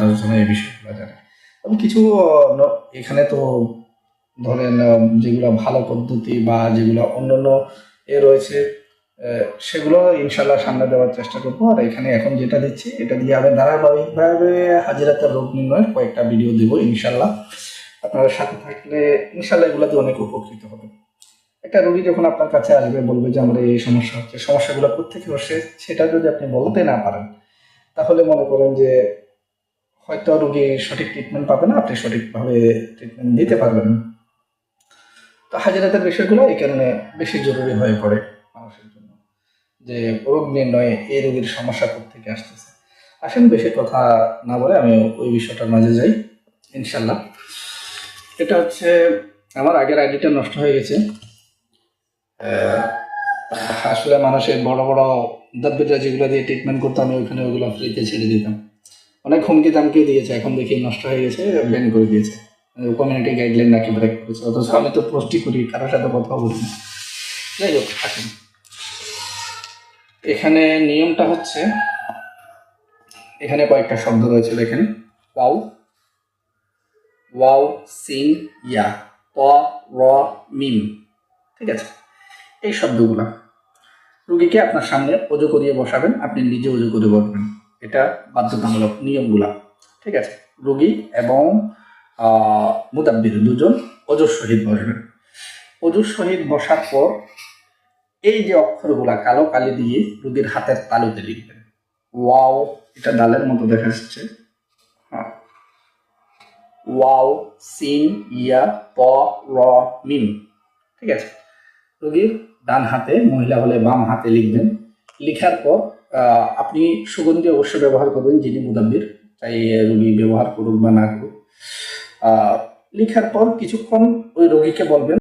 মানুষজন এই বিষয়গুলো জানে। এবং কিছু এখানে তো ধরেন যেগুলো ভালো পদ্ধতি বা যেগুলো অন্যান্য রয়েছে সেগুলো ইনশাল্লাহ সামনে দেওয়ার চেষ্টা করবো। আর এখানে এখন যেটা দিচ্ছি এটা দিয়ে আমি ধারাবাহিকভাবে হাজিরাতের রোগ নির্ণয়ের কয়েকটা ভিডিও দেবো ইনশাল্লাহ। আপনারা সাথে থাকলে ইনশাল্লাহ এগুলোতে অনেক উপকৃত হবে। একটা রোগী যখন আপনার কাছে আসবে বলবে যে আমার এই সমস্যা হচ্ছে, সমস্যাগুলো কোত্থেকে হচ্ছে সেটা যদি আপনি বলতে না পারেন তাহলে মনে করেন যে হয়তো রোগী সঠিক ট্রিটমেন্ট পাবে না, আপনি সঠিকভাবে ট্রিটমেন্ট দিতে পারবেন না। তো হাজিরাতের বিষয়গুলো এই কারণে বেশি জরুরি হয়ে পড়ে মানুষের জন্য, যে রোগ নির্ণয়ে এই রোগীর সমস্যা কোত্থেকে আসতেছে। আসেন বেশি কথা না বলে আমি ওই বিষয়টার মাঝে যাই ইনশাল্লাহ। এটা হচ্ছে আমার আগের আইডিটা নষ্ট হয়ে গেছে। আসলে মানুষের বড় বড় দাব্বিরা যেগুলো দিয়ে ট্রিটমেন্ট করতো আমি ওইখানে ওগুলো ফ্রিতে ছেড়ে দিতাম, অনেক হুমকি দামকে দিয়েছে, এখন দেখি নষ্ট হয়ে গেছে, ব্যান করে দিয়েছে, কমিউনিটি গাইডলাইন নাকি ব্রেক করেছে। অথচ আমি তো পোস্টই করি, কারোর সাথে কথা বলি না। যাই হোক আসেন, এখানে নিয়মটা হচ্ছে এখানে কয়েকটা শব্দ রয়েছে দেখেন, ওয়াও, ওয়াও, সিন, ইয়া, ত, র, মিম। ঠিক আছে, এই শব্দগুলা রুগীকে আপনার সামনে অজু করিয়ে বসাবেন, আপনি নিজে অজু করে বসবেন, এটা বাধ্যতামূলক নিয়মগুলা। ঠিক আছে, রুগী এবং মুদাব্বির দুজন অজুর সহিত বসবেন। অজুর সহিত বসার পর এই যে অক্ষরগুলা কালো কালি দিয়ে রুগীর হাতের তালুতে লিখবেন। ওয়াও, এটা ডালের মতো দেখা যাচ্ছে, হ্যাঁ, ওয়াও, সিন, ইয়া, ত, র, মিম। ঠিক আছে, রোগীর ডান হাতে, মহিলা হলে বাম হাতে লিখবেন। লিখার পর আপনি সুগন্ধি অবশ্যই ব্যবহার করবেন, যিনি মুদাব্বির, চাই রোগী ব্যবহার করুক বা না করুক। লিখার পর কিছুক্ষণ ওই রোগীকে বলবেন